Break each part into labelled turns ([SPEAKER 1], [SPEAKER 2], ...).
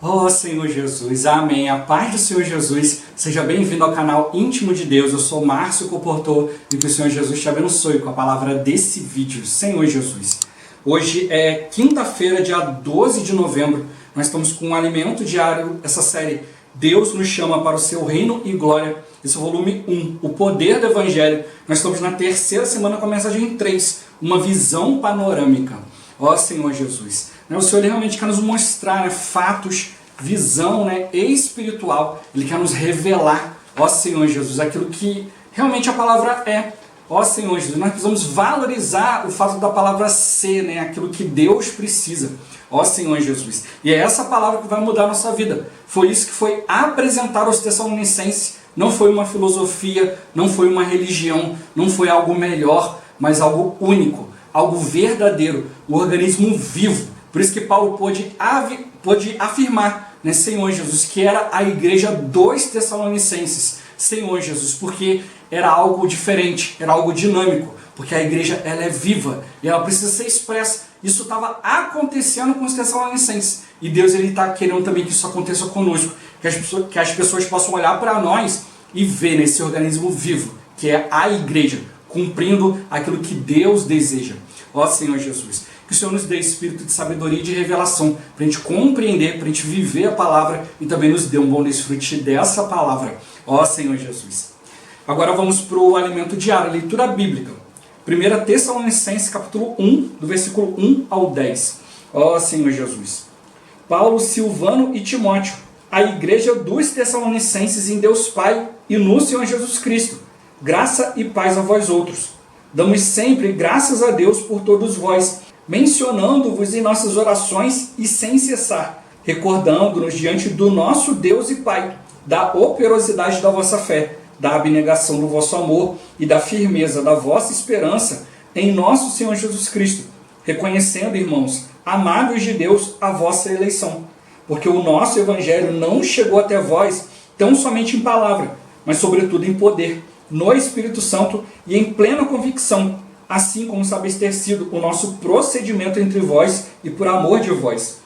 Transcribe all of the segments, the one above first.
[SPEAKER 1] Oh Senhor Jesus, amém. A paz do Senhor Jesus, seja bem-vindo ao canal Íntimo de Deus. Eu sou Márcio Comportor e que o Senhor Jesus te abençoe com a palavra desse vídeo, Senhor Jesus. Hoje é quinta-feira, dia 12 de novembro. Nós estamos com um alimento diário, essa série Deus nos chama para o seu reino e glória. Esse é o volume 1, o poder do Evangelho. Nós estamos na terceira semana com a mensagem 3, uma visão panorâmica. Ó Senhor Jesus, o Senhor realmente quer nos mostrar fatos, visão espiritual. Ele quer nos revelar, ó Senhor Jesus, aquilo que realmente a palavra é. Ó Senhor Jesus, nós precisamos valorizar o fato da palavra ser, aquilo que Deus precisa. Ó Senhor Jesus. E é essa palavra que vai mudar a nossa vida. Foi isso que foi apresentado aos Tessalonicenses. Não foi uma filosofia, não foi uma religião, não foi algo melhor, mas algo único, algo verdadeiro, o organismo vivo. Por isso que Paulo pôde afirmar, Senhor Jesus, que era a igreja dos Tessalonicenses. Senhor Jesus, porque era algo diferente, era algo dinâmico, porque a igreja ela é viva e ela precisa ser expressa. Isso estava acontecendo com os Tessalonicenses e Deus está querendo também que isso aconteça conosco, que as pessoas possam olhar para nós e ver nesse organismo vivo, que é a igreja, cumprindo aquilo que Deus deseja. Ó Senhor Jesus, que o Senhor nos dê espírito de sabedoria e de revelação, para a gente compreender, para a gente viver a palavra e também nos dê um bom desfrute dessa palavra. Ó Senhor Jesus. Agora vamos para o alimento diário, a leitura bíblica. 1 Tessalonicenses capítulo 1, do versículo 1 ao 10. Ó Senhor Jesus. Paulo, Silvano e Timóteo, a igreja dos Tessalonicenses em Deus Pai e no Senhor Jesus Cristo. Graça e paz a vós outros. Damos sempre graças a Deus por todos vós, mencionando-vos em nossas orações e sem cessar, recordando-nos diante do nosso Deus e Pai, da operosidade da vossa fé, da abnegação do vosso amor e da firmeza da vossa esperança em nosso Senhor Jesus Cristo, reconhecendo, irmãos, amados de Deus, a vossa eleição, porque o nosso Evangelho não chegou até vós tão somente em palavra, mas sobretudo em poder, no Espírito Santo e em plena convicção, assim como sabeis ter sido o nosso procedimento entre vós e por amor de vós.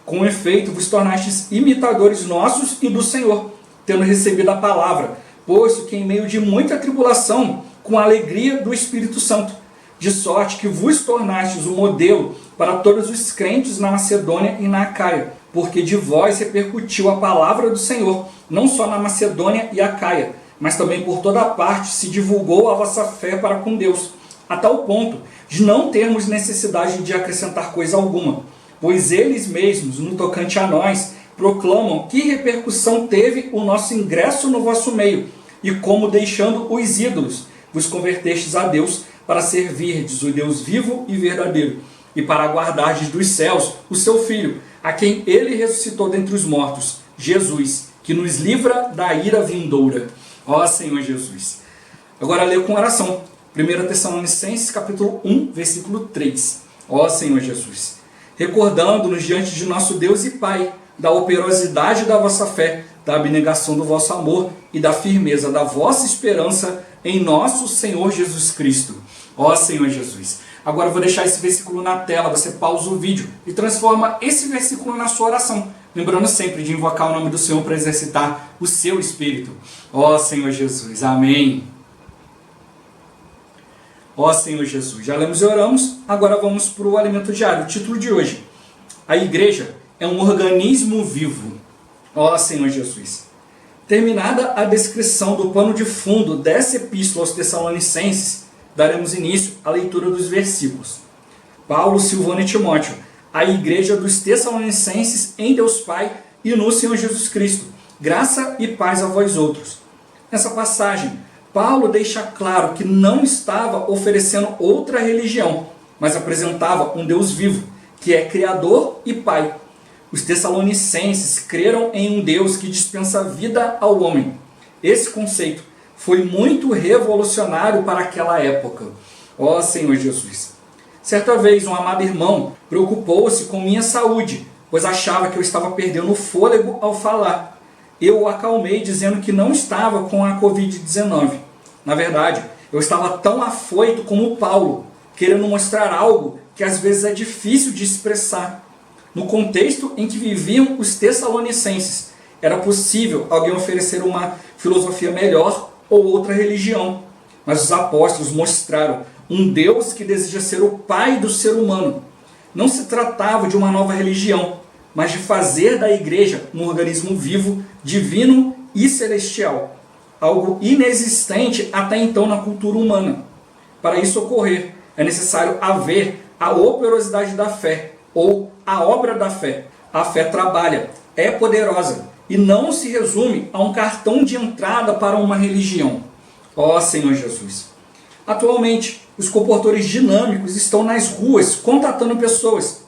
[SPEAKER 1] Com efeito, vos tornastes imitadores nossos e do Senhor, tendo recebido a palavra, posto que em meio de muita tribulação, com a alegria do Espírito Santo, de sorte que vos tornastes o modelo para todos os crentes na Macedônia e na Acaia, porque de vós repercutiu a palavra do Senhor, não só na Macedônia e Acaia, mas também por toda parte se divulgou a vossa fé para com Deus, a tal ponto de não termos necessidade de acrescentar coisa alguma, pois eles mesmos, no tocante a nós, proclamam que repercussão teve o nosso ingresso no vosso meio, e como deixando os ídolos, vos convertestes a Deus para servirdes o Deus vivo e verdadeiro, e para aguardardes dos céus o seu Filho, a quem ele ressuscitou dentre os mortos, Jesus, que nos livra da ira vindoura. Ó Senhor Jesus. Agora leio com oração. 1 Tessalonicenses capítulo 1, versículo 3. Ó Senhor Jesus. Recordando-nos diante de nosso Deus e Pai, da operosidade da vossa fé, da abnegação do vosso amor e da firmeza da vossa esperança em nosso Senhor Jesus Cristo. Ó Senhor Jesus. Agora eu vou deixar esse versículo na tela, você pausa o vídeo e transforma esse versículo na sua oração. Lembrando sempre de invocar o nome do Senhor para exercitar o seu espírito. Ó Senhor Jesus, amém. Ó Senhor Jesus, já lemos e oramos, agora vamos para o alimento diário. O título de hoje, a igreja é um organismo vivo. Ó Senhor Jesus. Terminada a descrição do pano de fundo dessa epístola aos Tessalonicenses, daremos início à leitura dos versículos. Paulo, Silvano e Timóteo, a igreja dos Tessalonicenses em Deus Pai e no Senhor Jesus Cristo. Graça e paz a vós outros. Nessa passagem, Paulo deixa claro que não estava oferecendo outra religião, mas apresentava um Deus vivo, que é Criador e Pai. Os Tessalonicenses creram em um Deus que dispensa vida ao homem. Esse conceito foi muito revolucionário para aquela época. Ó Senhor Jesus. Certa vez, um amado irmão preocupou-se com minha saúde, pois achava que eu estava perdendo o fôlego ao falar. Eu o acalmei dizendo que não estava com a Covid-19. Na verdade, eu estava tão afoito como Paulo, querendo mostrar algo que às vezes é difícil de expressar. No contexto em que viviam os tessalonicenses, era possível alguém oferecer uma filosofia melhor ou outra religião. Mas os apóstolos mostraram um Deus que deseja ser o Pai do ser humano. Não se tratava de uma nova religião, mas de fazer da igreja um organismo vivo, divino e celestial. Algo inexistente até então na cultura humana. Para isso ocorrer, é necessário haver a operosidade da fé, ou a obra da fé. A fé trabalha, é poderosa, e não se resume a um cartão de entrada para uma religião. Ó Senhor Jesus! Atualmente, os comportores dinâmicos estão nas ruas contatando pessoas.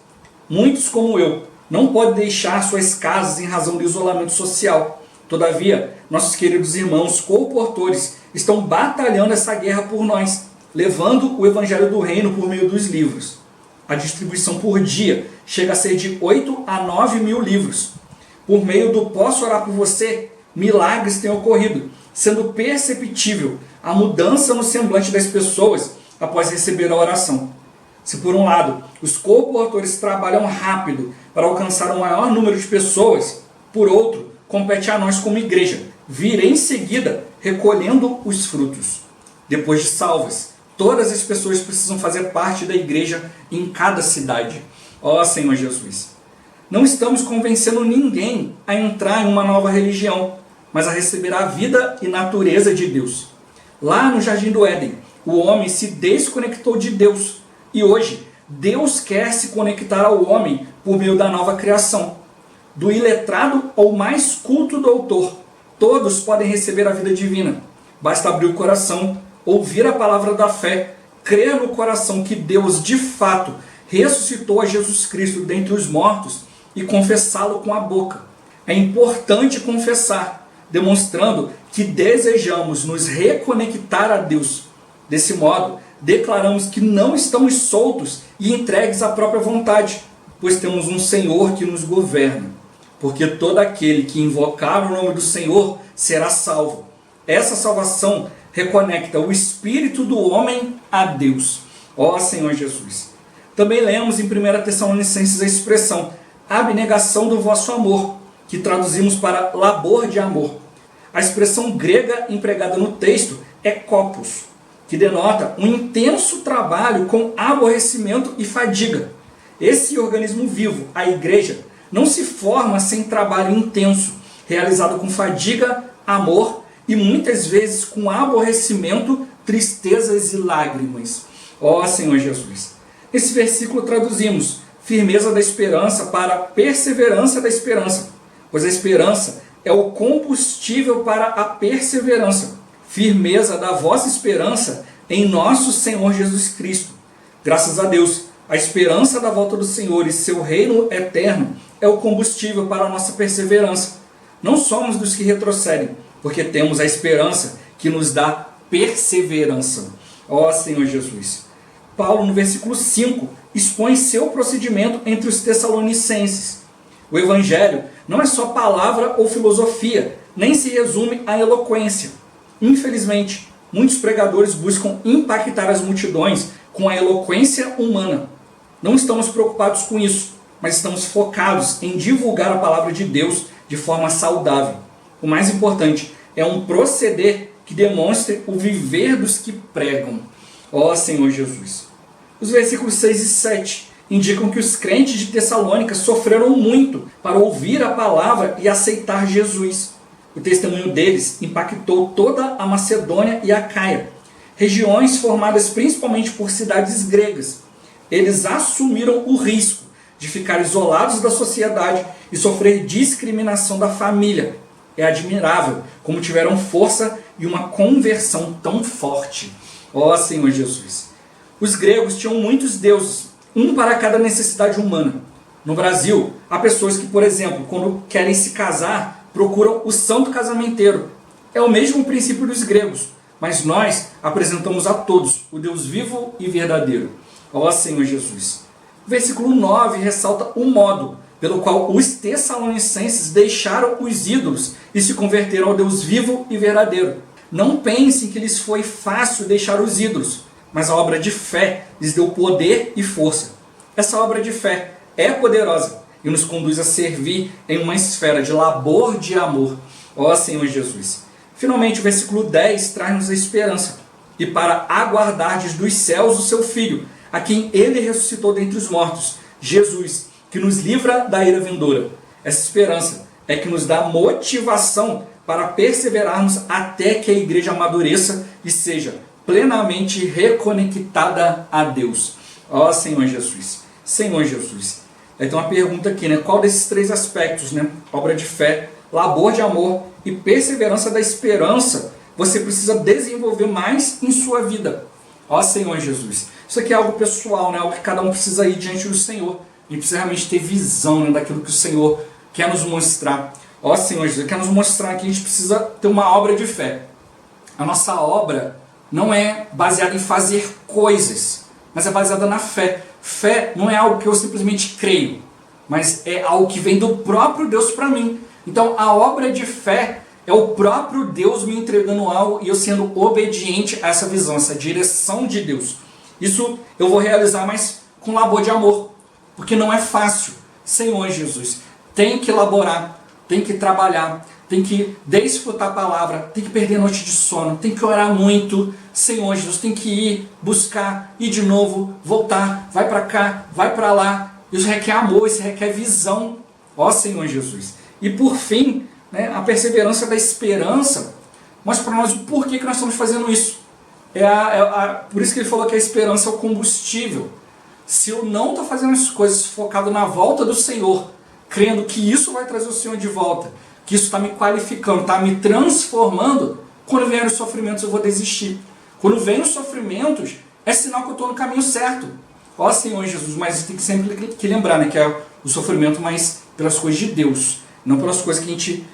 [SPEAKER 1] Muitos, como eu, não podem deixar suas casas em razão do isolamento social. Todavia, nossos queridos irmãos comportores estão batalhando essa guerra por nós, levando o Evangelho do Reino por meio dos livros. A distribuição por dia chega a ser de 8 a 9 mil livros. Por meio do Posso Orar por Você, milagres têm ocorrido, sendo perceptível a mudança no semblante das pessoas após receber a oração. Se por um lado, os comportores trabalham rápido para alcançar um maior número de pessoas, por outro, compete a nós como igreja vir em seguida recolhendo os frutos. Depois de salvas, todas as pessoas precisam fazer parte da igreja em cada cidade. Ó Senhor Jesus! Não estamos convencendo ninguém a entrar em uma nova religião, mas a receber a vida e natureza de Deus. Lá no Jardim do Éden, o homem se desconectou de Deus. E hoje, Deus quer se conectar ao homem por meio da nova criação. Do iletrado ao mais culto doutor, todos podem receber a vida divina. Basta abrir o coração, ouvir a palavra da fé, crer no coração que Deus de fato ressuscitou a Jesus Cristo dentre os mortos e confessá-lo com a boca. É importante confessar, demonstrando que desejamos nos reconectar a Deus. Desse modo, declaramos que não estamos soltos e entregues à própria vontade, pois temos um Senhor que nos governa. Porque todo aquele que invocar o nome do Senhor será salvo. Essa salvação reconecta o espírito do homem a Deus. Ó Senhor Jesus! Também lemos em 1 Tessalonicenses a expressão abnegação do vosso amor, que traduzimos para labor de amor. A expressão grega empregada no texto é kopos, que denota um intenso trabalho com aborrecimento e fadiga. Esse organismo vivo, a igreja, não se forma sem trabalho intenso, realizado com fadiga, amor e muitas vezes com aborrecimento, tristezas e lágrimas. Ó Senhor Jesus! Nesse versículo traduzimos firmeza da esperança para perseverança da esperança, pois a esperança é o combustível para a perseverança. Firmeza da vossa esperança em nosso Senhor Jesus Cristo. Graças a Deus, a esperança da volta do Senhor e seu reino eterno é o combustível para a nossa perseverança. Não somos dos que retrocedem, porque temos a esperança que nos dá perseverança. Ó Senhor Jesus! Paulo, no versículo 5, expõe seu procedimento entre os tessalonicenses. O Evangelho não é só palavra ou filosofia, nem se resume à eloquência. Infelizmente, muitos pregadores buscam impactar as multidões com a eloquência humana. Não estamos preocupados com isso, mas estamos focados em divulgar a palavra de Deus de forma saudável. O mais importante é um proceder que demonstre o viver dos que pregam. Ó Senhor Jesus! Os versículos 6 e 7 indicam que os crentes de Tessalônica sofreram muito para ouvir a palavra e aceitar Jesus. O testemunho deles impactou toda a Macedônia e a Acaia, regiões formadas principalmente por cidades gregas. Eles assumiram o risco de ficar isolados da sociedade e sofrer discriminação da família. É admirável como tiveram força e uma conversão tão forte. Ó Senhor Jesus! Os gregos tinham muitos deuses, um para cada necessidade humana. No Brasil, há pessoas que, por exemplo, quando querem se casar, procuram o santo casamenteiro. É o mesmo princípio dos gregos, mas nós apresentamos a todos o Deus vivo e verdadeiro. Ó Senhor Jesus! O versículo 9 ressalta o modo pelo qual os tessalonicenses deixaram os ídolos e se converteram ao Deus vivo e verdadeiro. Não pensem que lhes foi fácil deixar os ídolos, mas a obra de fé lhes deu poder e força. Essa obra de fé é poderosa e nos conduz a servir em uma esfera de labor de amor. Ó Senhor Jesus. Finalmente, o versículo 10 traz-nos a esperança. E para aguardardes dos céus o seu Filho, a quem ele ressuscitou dentre os mortos, Jesus, que nos livra da ira vindoura. Essa esperança é que nos dá motivação para perseverarmos até que a igreja amadureça e seja plenamente reconectada a Deus. Ó Senhor Jesus. Senhor Jesus. Então a pergunta aqui, né? Qual desses três aspectos, né? Obra de fé, labor de amor e perseverança da esperança, você precisa desenvolver mais em sua vida? Ó Senhor Jesus. Isso aqui é algo pessoal, né? Algo que cada um precisa ir diante do Senhor. E precisa realmente ter visão, né, daquilo que o Senhor quer nos mostrar. Ó Senhor Jesus, quer nos mostrar que a gente precisa ter uma obra de fé. A nossa obra não é baseada em fazer coisas, mas é baseada na fé. Fé não é algo que eu simplesmente creio, mas é algo que vem do próprio Deus para mim. Então a obra de fé é o próprio Deus me entregando algo e eu sendo obediente a essa visão, essa direção de Deus. Isso eu vou realizar, mas com labor de amor, porque não é fácil. Senhor Jesus, tem que elaborar, tem que trabalhar, tem que desfrutar a palavra, tem que perder noite de sono, tem que orar muito. Senhor Jesus, tem que ir, buscar, ir de novo, voltar, vai para cá, vai para lá. Isso requer amor, isso requer visão. Ó Senhor Jesus. E por fim, né, a perseverança da esperança mostra para nós o porquê que nós estamos fazendo isso. Por isso que ele falou que a esperança é o combustível. Se eu não estou fazendo as coisas focado na volta do Senhor, crendo que isso vai trazer o Senhor de volta, que isso está me qualificando, está me transformando, quando vierem os sofrimentos eu vou desistir. Quando vem os sofrimentos, é sinal que eu estou no caminho certo. Ó Senhor Jesus, mas tem que sempre que lembrar, né, que é o sofrimento, mas pelas coisas de Deus, não pelas coisas que a gente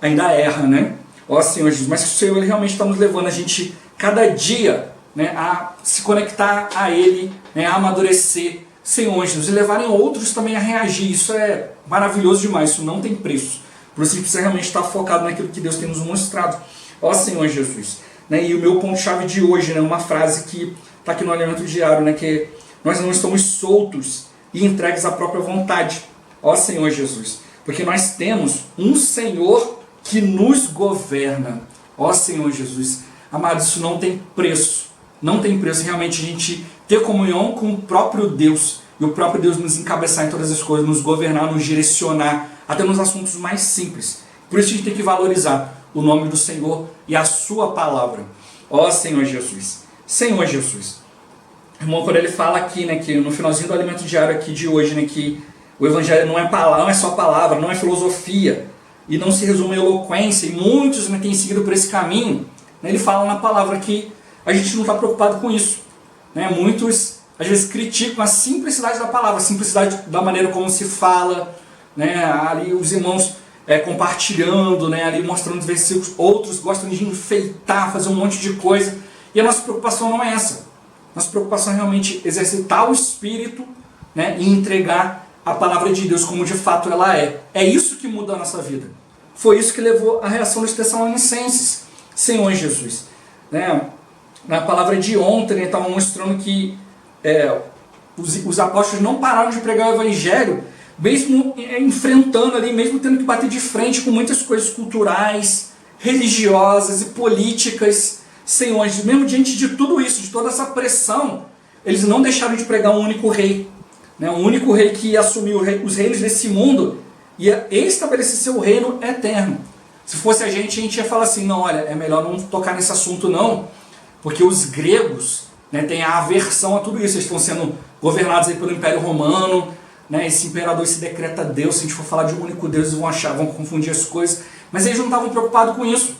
[SPEAKER 1] ainda erra, né? Ó Senhor Jesus, mas que o Senhor ele realmente está nos levando a gente, cada dia, né, a se conectar a Ele, né, a amadurecer, Senhor Jesus, e levarem outros também a reagir. Isso é maravilhoso demais, isso não tem preço. Por isso a gente precisa realmente estar focado naquilo que Deus tem nos mostrado. Ó Senhor Jesus. Né, e o meu ponto-chave de hoje, né, uma frase que está aqui no alimento diário, né, que nós não estamos soltos e entregues à própria vontade. Ó Senhor Jesus. Porque nós temos um Senhor que nos governa. Ó Senhor Jesus. Amados, isso não tem preço. Não tem preço realmente a gente ter comunhão com o próprio Deus. E o próprio Deus nos encabeçar em todas as coisas, nos governar, nos direcionar, até nos assuntos mais simples. Por isso a gente tem que valorizar o nome do Senhor e a sua palavra. Ó Senhor Jesus. Senhor Jesus. Irmão, quando ele fala aqui, né, que no finalzinho do alimento diário aqui de hoje, né, que o Evangelho não é palavra, não é só palavra, não é filosofia, e não se resume em eloquência, e muitos, né, têm seguido por esse caminho, né, ele fala na palavra que a gente não está preocupado com isso. Né? Muitos, às vezes, criticam a simplicidade da palavra, a simplicidade da maneira como se fala, né? Ali os irmãos compartilhando, né? Ali mostrando os versículos, outros gostam de enfeitar, fazer um monte de coisa, e a nossa preocupação não é essa. Nossa preocupação é realmente exercitar o Espírito, né? E entregar a palavra de Deus como de fato ela é. É isso que muda a nossa vida. Foi isso que levou à reação dos Tessalonicenses. Senhor Jesus. Né? Na palavra de ontem, ele estava mostrando que os apóstolos não pararam de pregar o Evangelho, mesmo enfrentando ali, mesmo tendo que bater de frente com muitas coisas culturais, religiosas e políticas. Senhor, mesmo diante de tudo isso, de toda essa pressão, eles não deixaram de pregar um único rei. Né? Um único rei que ia assumir os reinos desse mundo e ia estabelecer seu reino eterno. Se fosse a gente ia falar assim, não, olha, é melhor não tocar nesse assunto não, porque os gregos, né, têm a aversão a tudo isso. Eles estão sendo governados aí pelo Império Romano, né, esse imperador, esse decreta Deus. Se a gente for falar de um único Deus, eles vão confundir as coisas. Mas eles não estavam preocupados com isso.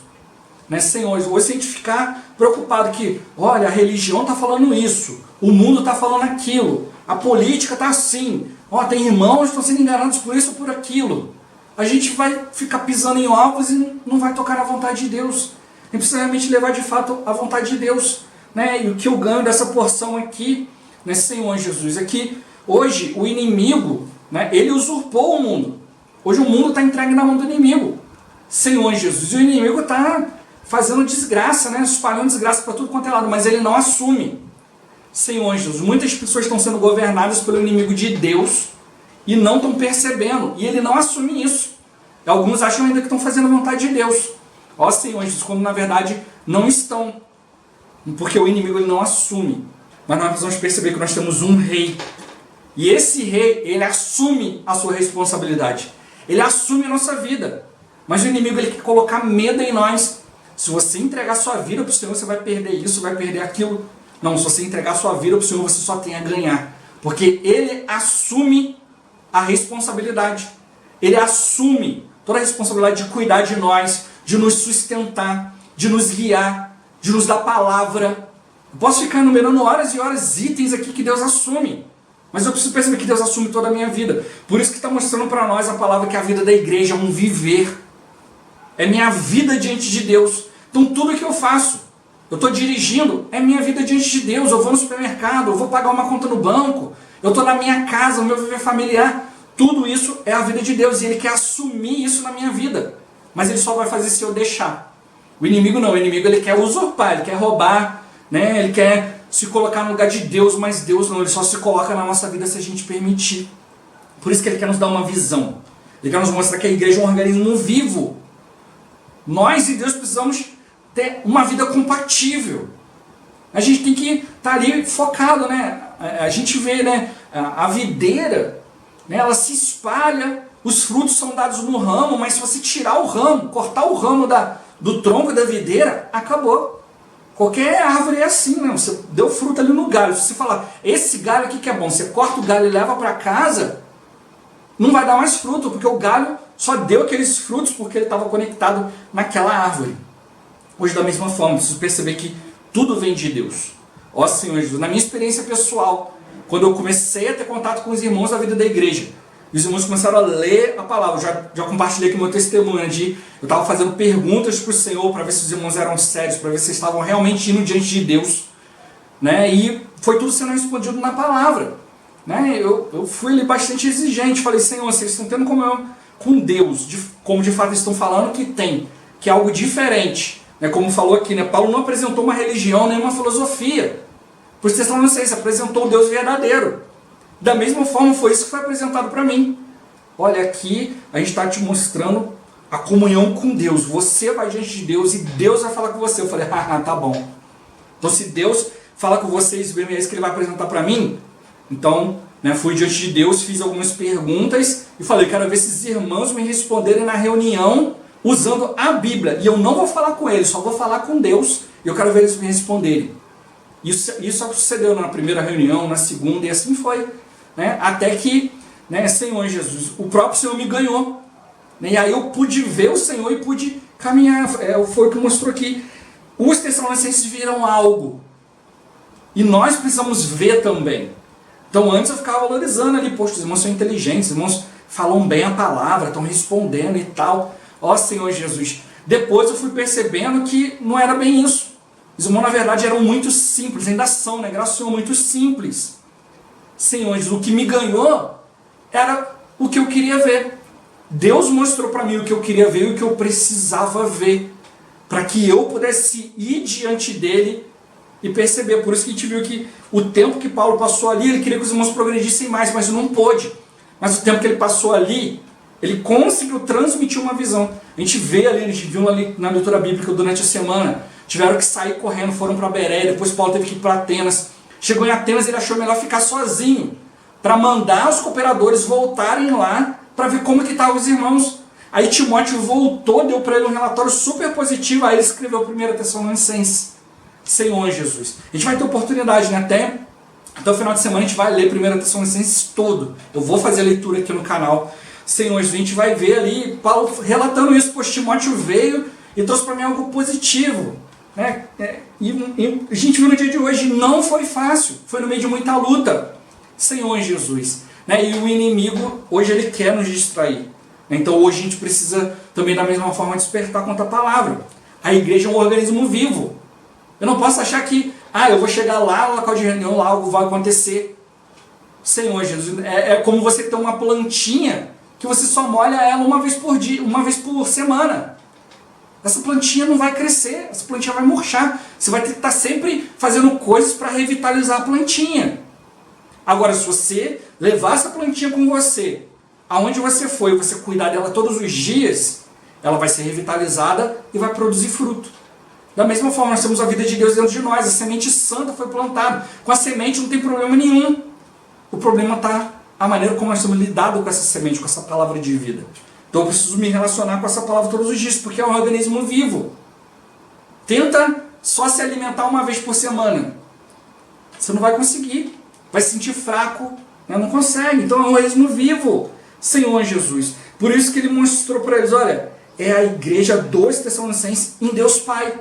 [SPEAKER 1] Né, Senhor, hoje se a gente ficar preocupado que, olha, a religião está falando isso, o mundo está falando aquilo, a política está assim, ó, tem irmãos que estão sendo enganados por isso ou por aquilo, a gente vai ficar pisando em ovos e não vai tocar na vontade de Deus. A gente precisa realmente levar de fato a vontade de Deus. Né? E o que eu ganho dessa porção aqui, né, Senhor Jesus, é que hoje o inimigo, né, ele usurpou o mundo. Hoje o mundo está entregue na mão do inimigo. Senhor Jesus, e o inimigo está fazendo desgraça, né, espalhando desgraça para tudo quanto é lado, mas ele não assume. Senhor Jesus, muitas pessoas estão sendo governadas pelo inimigo de Deus e não estão percebendo, e ele não assume isso. Alguns acham ainda que estão fazendo a vontade de Deus. Ó Senhor Jesus, quando na verdade não estão, porque o inimigo ele não assume. Mas nós precisamos perceber que nós temos um rei, e esse rei, ele assume a sua responsabilidade, ele assume a nossa vida. Mas o inimigo ele quer colocar medo em nós. Se você entregar a sua vida para o Senhor, você vai perder isso, vai perder aquilo. Não, se você entregar a sua vida para o Senhor, você só tem a ganhar. Porque ele assume a responsabilidade. Ele assume toda a responsabilidade de cuidar de nós, de nos sustentar, de nos guiar, de nos dar palavra. Eu posso ficar enumerando horas e horas itens aqui que Deus assume. Mas eu preciso perceber que Deus assume toda a minha vida. Por isso que está mostrando para nós a palavra que a vida da igreja é um viver. É minha vida diante de Deus. Então tudo que eu faço, eu estou dirigindo, é minha vida diante de Deus. Eu vou no supermercado, eu vou pagar uma conta no banco, eu estou na minha casa, no meu viver familiar. Tudo isso é a vida de Deus e Ele quer assumir isso na minha vida. Mas Ele só vai fazer se eu deixar. O inimigo não, o inimigo ele quer usurpar, ele quer roubar, né? Ele quer se colocar no lugar de Deus, mas Deus não, Ele só se coloca na nossa vida se a gente permitir. Por isso que Ele quer nos dar uma visão. Ele quer nos mostrar que a igreja é um organismo vivo. Nós e Deus precisamos ter uma vida compatível. A gente tem que estar ali focado, né? A gente vê, né? A videira, né? Ela se espalha, os frutos são dados no ramo, mas se você tirar o ramo, cortar o ramo do tronco da videira, acabou. Qualquer árvore é assim, né? Você deu fruto ali no galho. Se você falar, esse galho aqui que é bom, você corta o galho e leva para casa, não vai dar mais fruto, porque o galho só deu aqueles frutos porque ele estava conectado naquela árvore. Hoje, da mesma forma, preciso perceber que tudo vem de Deus. Ó Senhor Jesus, na minha experiência pessoal, quando eu comecei a ter contato com os irmãos da vida da igreja, os irmãos começaram a ler a palavra. Já compartilhei aqui o meu testemunho, eu estava fazendo perguntas para o Senhor para ver se os irmãos eram sérios, para ver se eles estavam realmente indo diante de Deus, né? E foi tudo sendo respondido na palavra, né? Eu fui ali bastante exigente, falei, Senhor, vocês estão tendo comunhão com Deus, como de fato estão falando que é algo diferente, né? Como falou aqui, né? Paulo não apresentou uma religião nem uma filosofia, por isso vocês estão falando assim, apresentou o Deus verdadeiro. Da mesma forma foi isso que foi apresentado para mim. Olha, aqui a gente está te mostrando a comunhão com Deus. Você vai diante de Deus e Deus vai falar com você. Eu falei, tá bom. Então se Deus fala com vocês, é isso que Ele vai apresentar para mim. Então, né, fui diante de Deus, fiz algumas perguntas e falei, quero ver esses irmãos me responderem na reunião usando a Bíblia. E eu não vou falar com eles, só vou falar com Deus. E eu quero ver eles me responderem. Isso sucedeu na primeira reunião, na segunda, e assim foi. Né? Até que, né, Senhor Jesus, o próprio Senhor me ganhou. Né? E aí eu pude ver o Senhor e pude caminhar. Foi o que mostrou aqui. Os Tessalonicenses viram algo. E nós precisamos ver também. Então antes eu ficava valorizando ali, poxa, os irmãos são inteligentes, os irmãos falam bem a palavra, estão respondendo e tal. Ó Senhor Jesus. Depois eu fui percebendo que não era bem isso. Os irmãos na verdade eram muito simples, ainda são, né? Graças ao Senhor, muito simples. Senhor Jesus, o que me ganhou era o que eu queria ver. Deus mostrou para mim o que eu queria ver e o que eu precisava ver, para que eu pudesse ir diante dele e perceber. Por isso que a gente viu que o tempo que Paulo passou ali, ele queria que os irmãos progredissem mais, mas não pôde. Mas o tempo que ele passou ali, ele conseguiu transmitir uma visão. A gente vê ali, a gente viu ali na leitura bíblica durante a semana, tiveram que sair correndo, foram para Bereia, depois Paulo teve que ir para Atenas. Chegou em Atenas, ele achou melhor ficar sozinho, para mandar os cooperadores voltarem lá, para ver como que estavam os irmãos. Aí Timóteo voltou, deu para ele um relatório super positivo, aí ele escreveu 1 Tessalonicenses. Senhor Jesus. A gente vai ter oportunidade, né? Até o final de semana a gente vai ler 1 Tessalonicenses todo. Eu vou fazer a leitura aqui no canal. Senhor Jesus, a gente vai ver ali, Paulo relatando isso, pois Timóteo veio e trouxe para mim algo positivo. Né? E a gente viu no dia de hoje, não foi fácil, foi no meio de muita luta. Senhor Jesus. Né? E o inimigo, hoje ele quer nos distrair. Então hoje a gente precisa também da mesma forma despertar contra a palavra. A igreja é um organismo vivo. Eu não posso achar que, eu vou chegar lá no local de reunião, lá algo vai acontecer. Senhor Jesus, é como você ter uma plantinha que você só molha ela uma vez por dia, uma vez por semana. Essa plantinha não vai crescer, essa plantinha vai murchar. Você vai ter que estar sempre fazendo coisas para revitalizar a plantinha. Agora, se você levar essa plantinha com você, aonde você foi, você cuidar dela todos os dias, ela vai ser revitalizada e vai produzir fruto. Da mesma forma, nós temos a vida de Deus dentro de nós, a semente santa foi plantada. Com a semente não tem problema nenhum. O problema está a maneira como nós estamos lidando com essa semente, com essa palavra de vida. Então eu preciso me relacionar com essa palavra todos os dias, porque é um organismo vivo. Tenta só se alimentar uma vez por semana. Você não vai conseguir. Vai se sentir fraco, né? Não consegue. Então é um organismo vivo, Senhor Jesus. Por isso que ele mostrou para eles, olha, é a igreja dos Tessalonicenses em Deus Pai.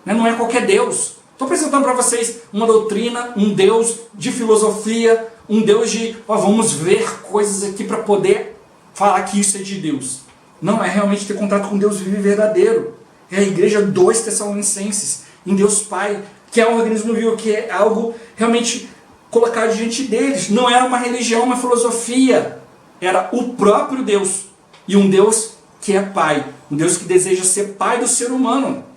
[SPEAKER 1] Não é qualquer Deus. Estou apresentando para vocês uma doutrina, um Deus de filosofia, um Deus de, vamos ver coisas aqui para poder falar que isso é de Deus. Não, é realmente ter contato com Deus vivo e verdadeiro. É a igreja dos Tessalonicenses, em Deus Pai, que é um organismo vivo, que é algo realmente colocado diante deles. Não era uma religião, uma filosofia. Era o próprio Deus. E um Deus que é Pai. Um Deus que deseja ser Pai do ser humano.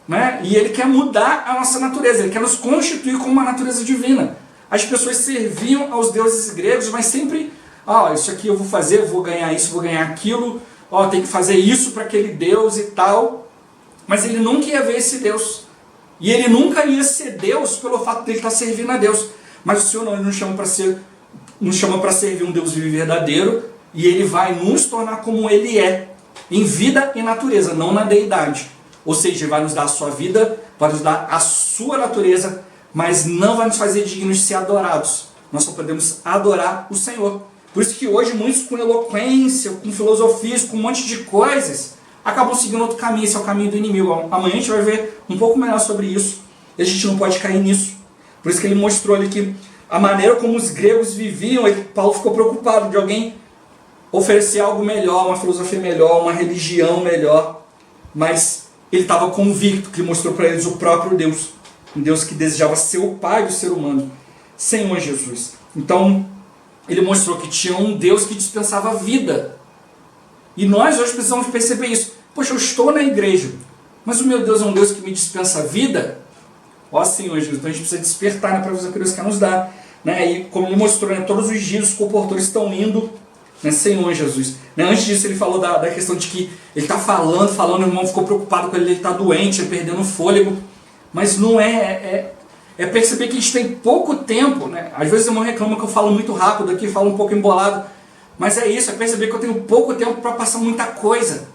[SPEAKER 1] Né? E ele quer mudar a nossa natureza, ele quer nos constituir como uma natureza divina. As pessoas serviam aos deuses gregos, mas sempre, isso aqui eu vou fazer, eu vou ganhar isso, vou ganhar aquilo, tem que fazer isso para aquele Deus e tal. Mas ele nunca ia ver esse Deus. E ele nunca ia ser Deus pelo fato de ele estar servindo a Deus. Mas o Senhor não, ele nos chama para servir um Deus vivo e verdadeiro, e ele vai nos tornar como ele é, em vida e natureza, não na deidade. Ou seja, ele vai nos dar a sua vida, vai nos dar a sua natureza, mas não vai nos fazer dignos de ser adorados. Nós só podemos adorar o Senhor. Por isso que hoje muitos com eloquência, com filosofias, com um monte de coisas, acabam seguindo outro caminho. Esse é o caminho do inimigo. Amanhã a gente vai ver um pouco melhor sobre isso. E a gente não pode cair nisso. Por isso que ele mostrou ali que a maneira como os gregos viviam, Paulo ficou preocupado de alguém oferecer algo melhor, uma filosofia melhor, uma religião melhor. Mas ele estava convicto, que mostrou para eles o próprio Deus. Um Deus que desejava ser o Pai do ser humano. Senhor Jesus. Então, ele mostrou que tinha um Deus que dispensava vida. E nós hoje precisamos perceber isso. Poxa, eu estou na igreja, mas o meu Deus é um Deus que me dispensa vida? Senhor Jesus, então a gente precisa despertar, para ver o que Deus quer nos dar. Né? E como ele mostrou, todos os dias os comportores estão indo, Senhor Jesus. Antes disso ele falou da questão de que ele está falando, o irmão ficou preocupado com ele está doente, perdendo o fôlego. Mas não é perceber que a gente tem pouco tempo. Às vezes o irmão reclama que eu falo muito rápido aqui, falo um pouco embolado. Mas é isso, é perceber que eu tenho pouco tempo para passar muita coisa.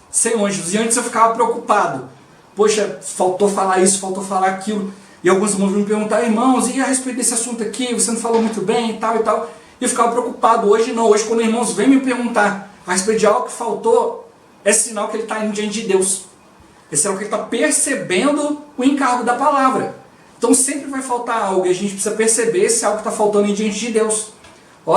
[SPEAKER 1] Senhor Jesus, e antes eu ficava preocupado. Poxa, faltou falar isso, faltou falar aquilo. E alguns irmãos me perguntaram, irmãos, e a respeito desse assunto aqui, você não falou muito bem e tal e tal. E eu ficava preocupado. Hoje não, hoje quando irmãos vêm me perguntar a respeito de algo que faltou, é sinal que ele está indo diante de Deus. É sinal que ele está percebendo o encargo da palavra. Então sempre vai faltar algo e a gente precisa perceber se algo está faltando diante de Deus.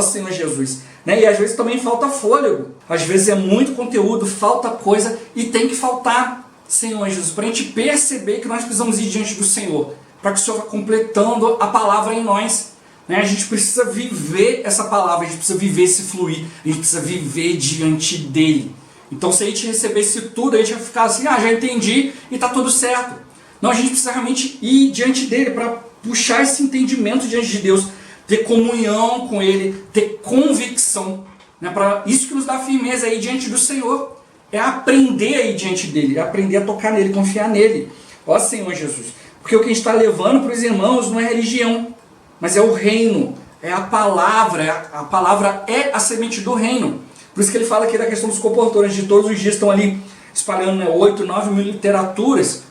[SPEAKER 1] Senhor Jesus. E às vezes também falta fôlego. Às vezes é muito conteúdo, falta coisa e tem que faltar, Senhor Jesus, para a gente perceber que nós precisamos ir diante do Senhor, para que o Senhor vá completando a palavra em nós. A gente precisa viver essa palavra, a gente precisa viver esse fluir, a gente precisa viver diante dele. Então se a gente recebesse tudo, a gente vai ficar assim, já entendi e está tudo certo. Não, a gente precisa realmente ir diante dele para puxar esse entendimento diante de Deus, ter comunhão com ele, ter convicção. Para isso que nos dá firmeza aí diante do Senhor. É aprender aí diante dele, é aprender a tocar nele, confiar nele. Senhor Jesus. Porque o que a gente está levando para os irmãos não é religião, mas é o reino, é a palavra. A palavra é a semente do reino. Por isso que ele fala aqui da questão dos comportores, de todos os dias estão ali espalhando 8, 9 mil literaturas,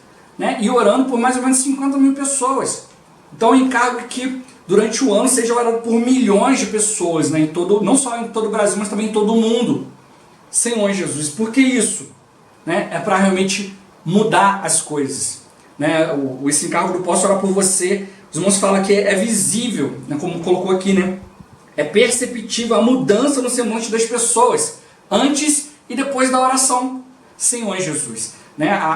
[SPEAKER 1] e orando por mais ou menos 50 mil pessoas. Então eu encargo que durante o ano seja orado por milhões de pessoas, não só em todo o Brasil, mas também em todo o mundo. Senhor Jesus, por que isso? É para realmente mudar as coisas. Esse encargo do posso orar por você, os irmãos falam que é visível, como colocou aqui, é perceptível a mudança no semblante das pessoas, antes e depois da oração. Senhor Jesus.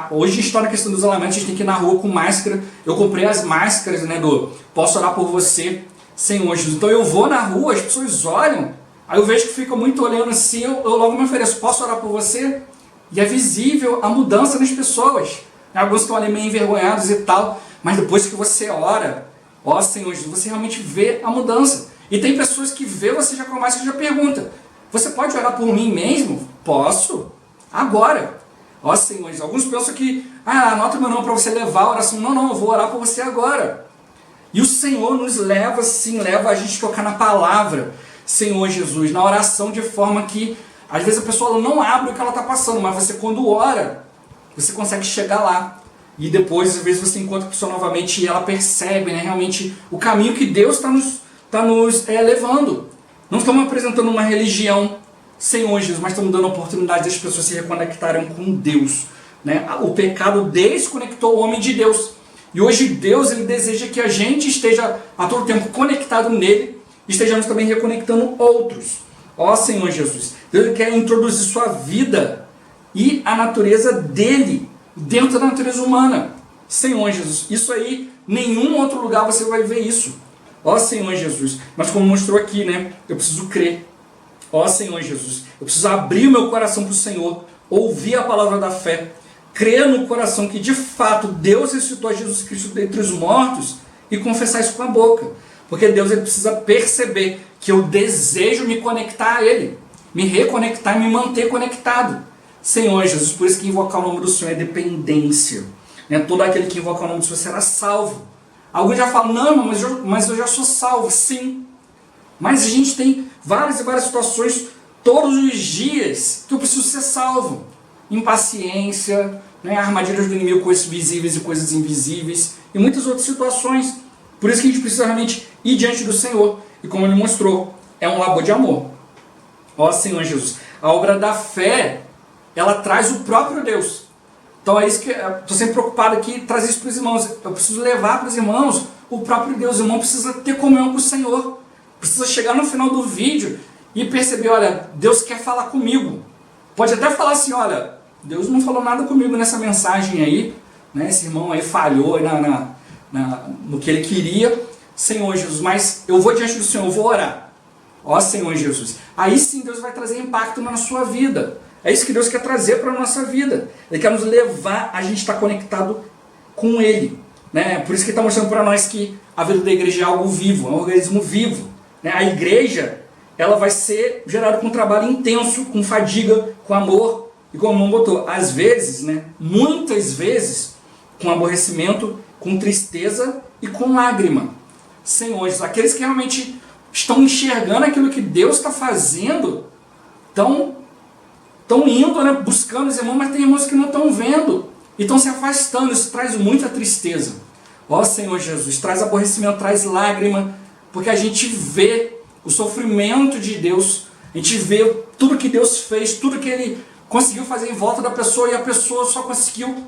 [SPEAKER 1] Hoje a gente está na questão do isolamento, a gente tem que ir na rua com máscara. Eu comprei as máscaras do posso orar por você, Senhor Jesus. Então eu vou na rua, as pessoas olham, aí eu vejo que fica muito olhando assim, eu logo me ofereço, posso orar por você? E é visível a mudança nas pessoas. Alguns estão ali meio envergonhados e tal, mas depois que você ora, Ó Senhor Jesus, você realmente vê a mudança. E tem pessoas que vê você já começa que já pergunta, você pode orar por mim mesmo? Posso? Agora. Ó Senhor Jesus, alguns pensam que, anota meu nome para você levar a oração. Não, eu vou orar por você agora. E o Senhor nos leva, sim, leva a gente a tocar na palavra, Senhor Jesus, na oração, de forma que, às vezes a pessoa não abre o que ela está passando, mas você quando ora, você consegue chegar lá. E depois, às vezes, você encontra a pessoa novamente e ela percebe, né, realmente o caminho que Deus está nos levando. Não estamos apresentando uma religião, Senhor Jesus, mas estamos dando a oportunidade das pessoas se reconectarem com Deus. Né? O pecado desconectou o homem de Deus. E hoje Deus ele deseja que a gente esteja a todo tempo conectado nele e estejamos também reconectando outros. Ó Senhor Jesus, Deus quer introduzir sua vida e a natureza dele dentro da natureza humana. Senhor Jesus, isso aí, nenhum outro lugar você vai ver isso. Ó Senhor Jesus, mas como mostrou aqui, né? Eu preciso crer. Ó Senhor Jesus, eu preciso abrir o meu coração para o Senhor, ouvir a palavra da fé, crer no coração que de fato Deus ressuscitou a Jesus Cristo dentre os mortos e confessar isso com a boca. Porque Deus ele precisa perceber que eu desejo me conectar a Ele, me reconectar e me manter conectado. Senhor Jesus, por isso que invocar o nome do Senhor é dependência. Né? Todo aquele que invoca o nome do Senhor será salvo. Alguns já falam, não, mas eu já sou salvo. Sim, mas a gente tem várias e várias situações todos os dias que eu preciso ser salvo. Impaciência, né? Armadilhas do inimigo, coisas visíveis e coisas invisíveis, e muitas outras situações. Por isso que a gente precisa realmente ir diante do Senhor. E como Ele mostrou, é um labor de amor. Ó Senhor Jesus, a obra da fé, ela traz o próprio Deus. Então é isso que eu estou sempre preocupado aqui, trazer isso para os irmãos. Eu preciso levar para os irmãos o próprio Deus. O irmão precisa ter comunhão com o Senhor. Precisa chegar no final do vídeo e perceber, olha, Deus quer falar comigo. Pode até falar assim, olha, Deus não falou nada comigo nessa mensagem aí, né? Esse irmão aí falhou no que ele queria. Senhor Jesus, mas eu vou diante do Senhor, eu vou orar. Ó Senhor Jesus, aí sim Deus vai trazer impacto na sua vida. É isso que Deus quer trazer para a nossa vida. Ele quer nos levar a gente estar conectado com Ele. Né? Por isso que Ele está mostrando para nós que a vida da igreja é algo vivo, é um organismo vivo. Né? A igreja ela vai ser gerada com trabalho intenso, com fadiga, com amor. E como o irmão botou, às vezes, né, muitas vezes, com aborrecimento, com tristeza e com lágrima. Senhor, aqueles que realmente estão enxergando aquilo que Deus está fazendo, estão indo, né, buscando os irmãos, mas tem irmãos que não estão vendo e estão se afastando. Isso traz muita tristeza. Ó Senhor Jesus, traz aborrecimento, traz lágrima, porque a gente vê o sofrimento de Deus, a gente vê tudo que Deus fez, tudo que Ele conseguiu fazer em volta da pessoa, e a pessoa só conseguiu,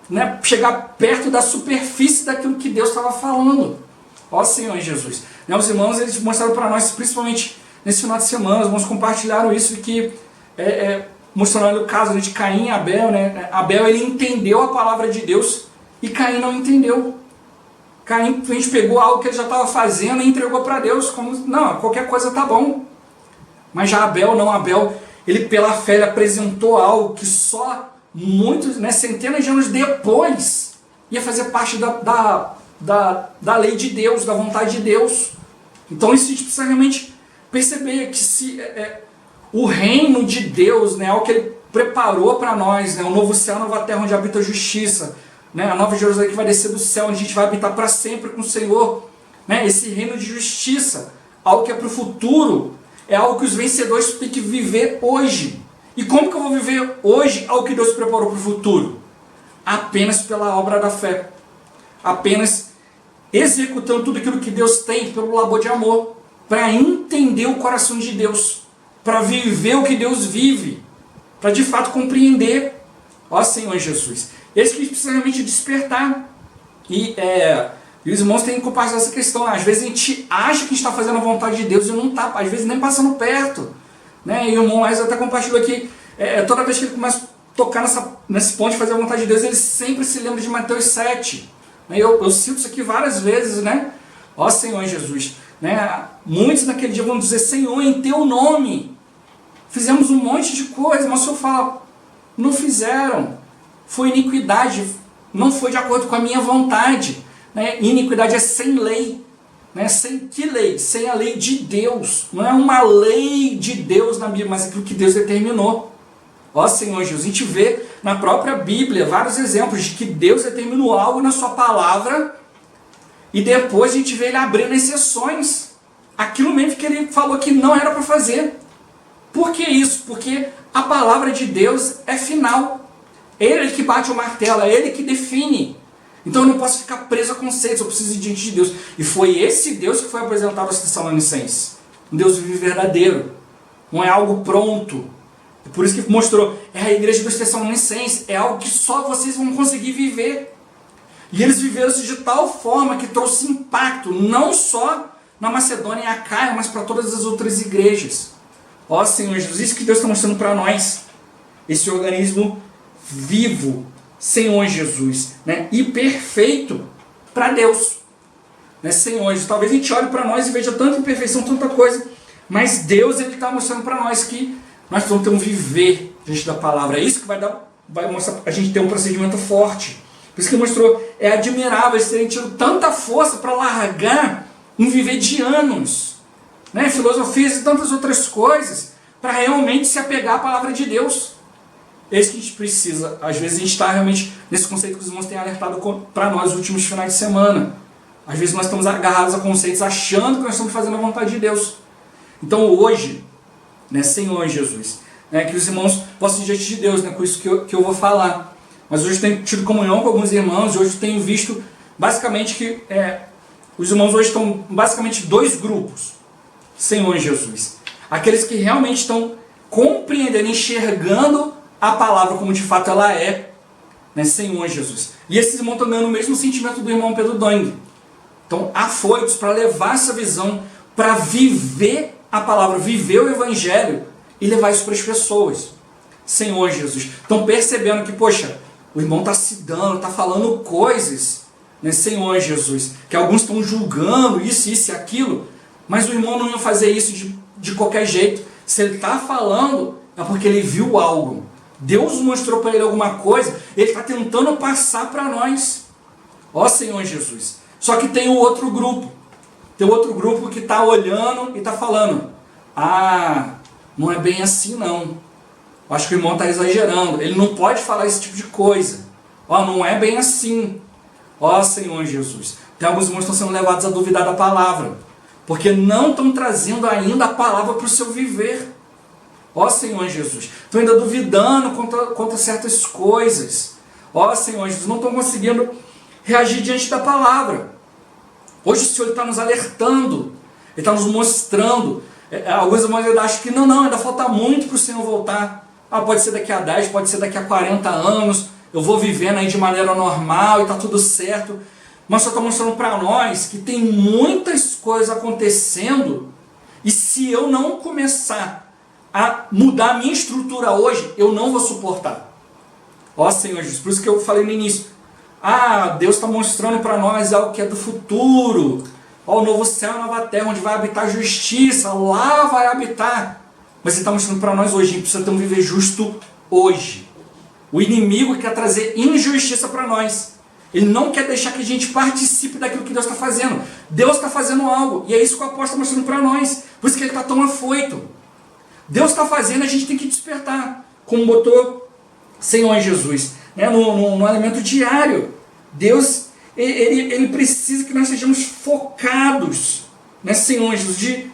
[SPEAKER 1] né, chegar perto da superfície daquilo que Deus estava falando. Ó Senhor Jesus. Né, os irmãos eles mostraram para nós, principalmente nesse final de semana, os irmãos compartilharam isso, de que mostrando o caso de Caim e Abel, né? Abel ele entendeu a palavra de Deus e Caim não entendeu. Caim, a gente pegou algo que ele já estava fazendo e entregou para Deus, como, não, qualquer coisa tá bom. Mas já Abel não, Abel, ele pela fé ele apresentou algo que só muitos, né, centenas de anos depois, ia fazer parte da lei de Deus, da vontade de Deus. Então isso a gente precisa realmente perceber que se o reino de Deus, né, é o que Ele preparou para nós, né, o novo céu, a nova terra onde habita a justiça, né, a nova Jerusalém que vai descer do céu, onde a gente vai habitar para sempre com o Senhor, né, esse reino de justiça, algo que é para o futuro, é algo que os vencedores têm que viver hoje. E como que eu vou viver hoje algo que Deus preparou para o futuro? Apenas pela obra da fé, apenas executando tudo aquilo que Deus tem pelo labor de amor, para entender o coração de Deus, para viver o que Deus vive, para de fato compreender. Ó Senhor Jesus, esse que a gente precisa realmente despertar. E os irmãos têm que compartilhar essa questão. Às vezes a gente acha que está fazendo a vontade de Deus e não está, às vezes nem passando perto. Né? E o irmão Wesley até compartilhou aqui, toda vez que ele começa a tocar nesse ponto de fazer a vontade de Deus, ele sempre se lembra de Mateus 7. Eu cito isso aqui várias vezes, né? Ó Senhor Jesus, né? Muitos naquele dia vão dizer, Senhor, em teu nome fizemos um monte de coisa, mas o Senhor fala, não fizeram, foi iniquidade, não foi de acordo com a minha vontade. né? Iniquidade é sem lei. Né? Sem que lei? Sem a lei de Deus. Não é uma lei de Deus na Bíblia, mas aquilo que Deus determinou. Ó Senhor Jesus, a gente vê na própria Bíblia vários exemplos de que Deus determinou algo na sua palavra e depois a gente vê ele abrindo exceções. Aquilo mesmo que ele falou que não era para fazer. Por que isso? Porque a palavra de Deus é final. É ele que bate o martelo, é ele que define. Então eu não posso ficar preso a conceitos, eu preciso ir diante de Deus. E foi esse Deus que foi apresentado aos Tessalonicenses. Um Deus vivo e verdadeiro. Não é algo pronto. É por isso que mostrou, é a igreja dos Tessalonicenses, é algo que só vocês vão conseguir viver. E eles viveram isso de tal forma que trouxe impacto, não só na Macedônia e Acaia, mas para todas as outras igrejas. Ó Senhor Jesus, isso que Deus está mostrando para nós. Esse organismo vivo, Senhor Jesus, né? E perfeito para Deus. Né? Senhor Jesus, talvez a gente olhe para nós e veja tanta imperfeição, tanta coisa, mas Deus está mostrando para nós que nós vamos ter um viver diante da palavra. É isso que vai mostrar a gente ter um procedimento forte. Por isso que mostrou, é admirável eles terem tido tanta força para largar um viver de anos, né? Filosofias e tantas outras coisas, para realmente se apegar à palavra de Deus. É isso que a gente precisa. Às vezes a gente está realmente nesse conceito que os irmãos têm alertado para nós nos últimos finais de semana. Às vezes nós estamos agarrados a conceitos achando que nós estamos fazendo a vontade de Deus. Então hoje, né, Senhor Jesus, né, que os irmãos possam ir diante de Deus, né, com isso que eu vou falar. Mas hoje eu tenho tido comunhão com alguns irmãos e hoje eu tenho visto basicamente que os irmãos hoje estão basicamente dois grupos. Senhor Jesus. Aqueles que realmente estão compreendendo, enxergando a palavra como de fato ela é, né, Senhor Jesus. E esses irmãos estão ganhando o mesmo sentimento do irmão Pedro Doing. Então, afoitos para levar essa visão, para viver a palavra, viver o Evangelho e levar isso para as pessoas. Senhor Jesus. Estão percebendo que, poxa, o irmão está se dando, está falando coisas, né, Senhor Jesus, que alguns estão julgando isso e aquilo, mas o irmão não ia fazer isso de qualquer jeito. Se ele está falando, é porque ele viu algo. Deus mostrou para ele alguma coisa, ele está tentando passar para nós. Ó Senhor Jesus. Só que tem o outro grupo. Tem outro grupo que está olhando e está falando, não é bem assim não. Acho que o irmão está exagerando. Ele não pode falar esse tipo de coisa. Não é bem assim. Ó Senhor Jesus. Tem alguns irmãos que estão sendo levados a duvidar da palavra. Porque não estão trazendo ainda a palavra para o seu viver. Ó Senhor Jesus. Estão ainda duvidando contra certas coisas. Ó Senhor Jesus. Não estão conseguindo reagir diante da palavra. Hoje o Senhor está nos alertando. Ele está nos mostrando. Alguns irmãos ainda acham que não, ainda falta muito para o Senhor voltar. Pode ser daqui a 10, pode ser daqui a 40 anos. Eu vou vivendo aí de maneira normal e está tudo certo. Mas só está mostrando para nós que tem muitas coisas acontecendo. E se eu não começar a mudar a minha estrutura hoje, eu não vou suportar. Ó Senhor Jesus, por isso que eu falei no início. Deus está mostrando para nós algo que é do futuro. O novo céu e a nova terra, onde vai habitar a justiça. Lá vai habitar. Mas Ele está mostrando para nós hoje. A gente precisa ter um viver justo hoje. O inimigo quer trazer injustiça para nós. Ele não quer deixar que a gente participe daquilo que Deus está fazendo. Deus está fazendo algo. E é isso que o apóstolo está mostrando para nós. Por isso que ele está tão afoito. Deus está fazendo, a gente tem que despertar. Como botou Senhor Jesus. Né? No elemento diário. Deus, ele precisa que nós sejamos focados, né, Senhor Jesus, de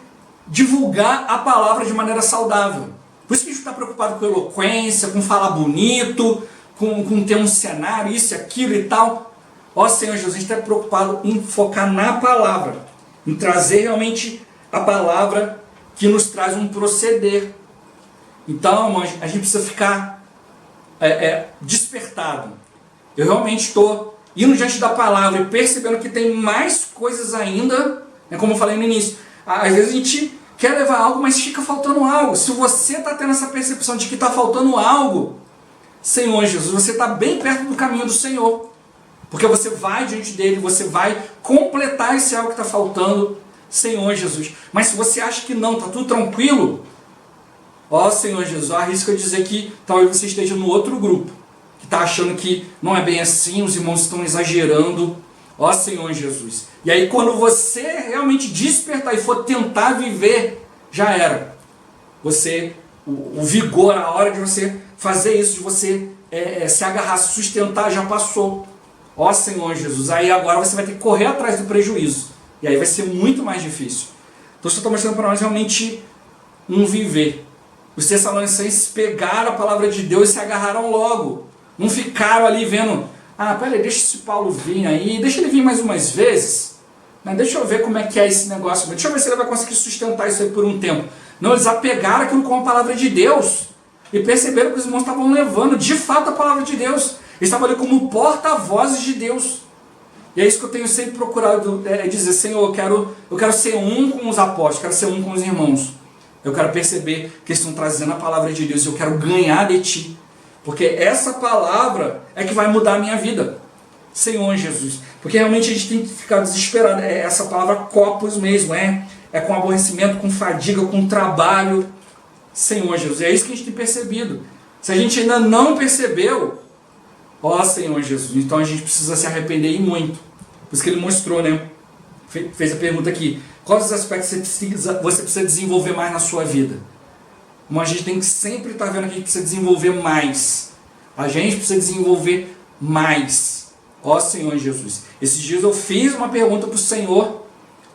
[SPEAKER 1] divulgar a palavra de maneira saudável. Por isso que a gente está preocupado com eloquência, com falar bonito, com ter um cenário, isso e aquilo e tal. Ó Senhor Jesus, a gente está preocupado em focar na palavra, em trazer realmente a palavra que nos traz um proceder. Então, irmãos, a gente precisa ficar despertado. Eu realmente estou indo diante da palavra e percebendo que tem mais coisas ainda, né, como eu falei no início. Às vezes a gente quer levar algo, mas fica faltando algo. Se você está tendo essa percepção de que está faltando algo, Senhor Jesus, você está bem perto do caminho do Senhor. Porque você vai diante dele, você vai completar esse algo que está faltando, Senhor Jesus. Mas se você acha que não, está tudo tranquilo, ó Senhor Jesus, arrisco dizer que talvez você esteja no outro grupo, que está achando que não é bem assim, os irmãos estão exagerando, Ó Senhor Jesus. E aí quando você realmente despertar e for tentar viver, já era. O vigor, a hora de você fazer isso, de você se agarrar, se sustentar, já passou. Ó Senhor Jesus. Aí agora você vai ter que correr atrás do prejuízo. E aí vai ser muito mais difícil. Então você está mostrando para nós realmente um viver. Os Tessalonicenses pegaram a palavra de Deus e se agarraram logo. Não ficaram ali vendo, peraí, deixa esse Paulo vir aí, deixa ele vir mais umas vezes. Deixa eu ver como é que é esse negócio. Deixa eu ver se ele vai conseguir sustentar isso aí por um tempo. Não, eles apegaram aquilo com a palavra de Deus. E perceberam que os irmãos estavam levando de fato a palavra de Deus. Eles estavam ali como porta-vozes de Deus. E é isso que eu tenho sempre procurado dizer, Senhor, eu quero ser um com os apóstolos, quero ser um com os irmãos. Eu quero perceber que eles estão trazendo a palavra de Deus. Eu quero ganhar de Ti. Porque essa palavra é que vai mudar a minha vida. Senhor Jesus. Porque realmente a gente tem que ficar desesperado. Essa palavra copos mesmo. É com aborrecimento, com fadiga, com trabalho. Senhor Jesus. É isso que a gente tem percebido. Se a gente ainda não percebeu, ó Senhor Jesus, então a gente precisa se arrepender e muito. Por isso que ele mostrou, né? Fez a pergunta aqui. Quais os aspectos você precisa desenvolver mais na sua vida? Então a gente tem que sempre estar vendo que a gente precisa desenvolver mais. A gente precisa desenvolver mais. Ó Senhor Jesus. Esses dias eu fiz uma pergunta para o Senhor.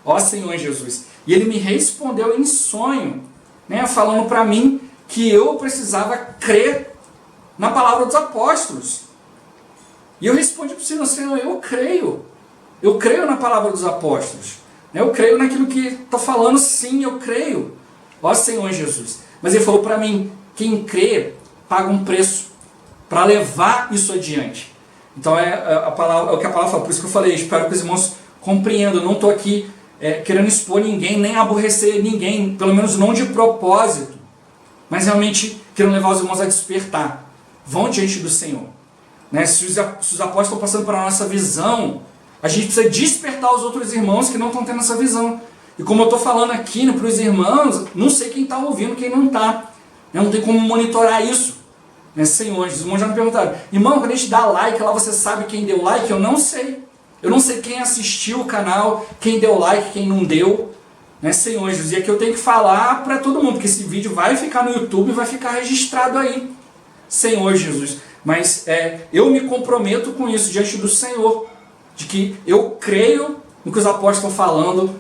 [SPEAKER 1] Ó Senhor Jesus. E Ele me respondeu em sonho, né, falando para mim que eu precisava crer na palavra dos apóstolos. E eu respondi para o Senhor, Senhor, eu creio. Eu creio na palavra dos apóstolos. Eu creio naquilo que está falando, sim, eu creio. Ó Senhor Jesus. Mas Ele falou para mim, quem crê paga um preço para levar isso adiante. Então é o que a palavra fala. Por isso que eu falei, espero que os irmãos compreendam. Eu não estou aqui querendo expor ninguém, nem aborrecer ninguém, pelo menos não de propósito. Mas realmente querendo levar os irmãos a despertar. Vão diante do Senhor. Né? Se os apóstolos estão passando para a nossa visão, a gente precisa despertar os outros irmãos que não estão tendo essa visão. E como eu estou falando aqui para os irmãos, não sei quem está ouvindo, quem não está. Não tem como monitorar isso. Senhor, os irmãos já me perguntaram, irmão, quando a gente dá like lá, você sabe quem deu like? Eu não sei. Eu não sei quem assistiu o canal, quem deu like, quem não deu. Senhor Jesus, e aqui eu tenho que falar para todo mundo, porque esse vídeo vai ficar no YouTube e vai ficar registrado aí. Senhor Jesus. Mas eu me comprometo com isso diante do Senhor. De que eu creio no que os apóstolos estão falando.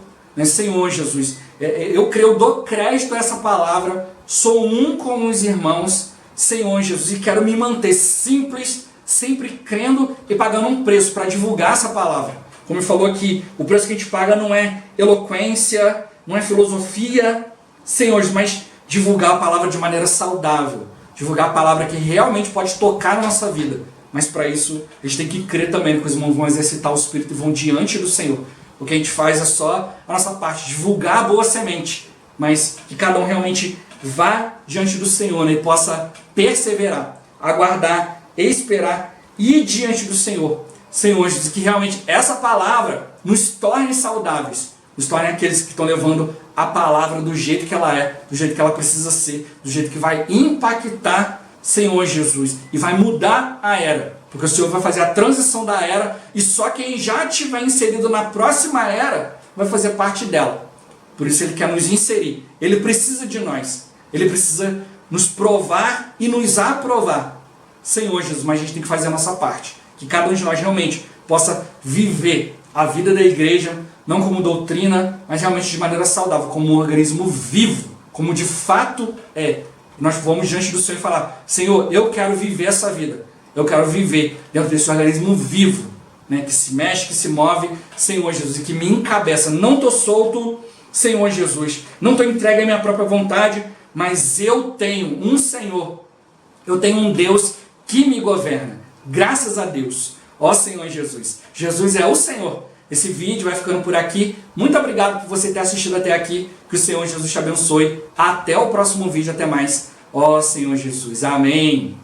[SPEAKER 1] Senhor Jesus. Eu creio, eu dou crédito a essa palavra. Sou um com os irmãos. Senhor Jesus. E quero me manter simples, sempre crendo e pagando um preço para divulgar essa palavra. Como ele falou aqui, o preço que a gente paga não é eloquência, não é filosofia, Senhor, mas divulgar a palavra de maneira saudável. Divulgar a palavra que realmente pode tocar na nossa vida. Mas para isso, a gente tem que crer também que os irmãos vão exercitar o Espírito e vão diante do Senhor. O que a gente faz é só a nossa parte, divulgar a boa semente. Mas que cada um realmente vá diante do Senhor, e possa perseverar, aguardar, esperar e ir diante do Senhor. Senhor, Jesus, que realmente essa palavra nos torne saudáveis, nos torne aqueles que estão levando a palavra do jeito que ela é, do jeito que ela precisa ser, do jeito que vai impactar, Senhor Jesus, e vai mudar a era, porque o Senhor vai fazer a transição da era, e só quem já estiver inserido na próxima era vai fazer parte dela. Por isso Ele quer nos inserir, Ele precisa de nós, Ele precisa nos provar e nos aprovar. Senhor Jesus, mas a gente tem que fazer a nossa parte, que cada um de nós realmente possa viver a vida da igreja, não como doutrina, mas realmente de maneira saudável, como um organismo vivo, como de fato é. Nós vamos diante do Senhor e falar, Senhor, eu quero viver essa vida, eu quero viver dentro desse organismo vivo, né, que se mexe, que se move, Senhor Jesus, e que me encabeça. Não estou solto, Senhor Jesus, não estou entregue à minha própria vontade, mas eu tenho um Senhor, eu tenho um Deus que me governa, graças a Deus. Ó Senhor Jesus, Jesus é o Senhor. Esse vídeo vai ficando por aqui. Muito obrigado por você ter assistido até aqui. Que o Senhor Jesus te abençoe. Até o próximo vídeo. Até mais. Ó Senhor Jesus. Amém.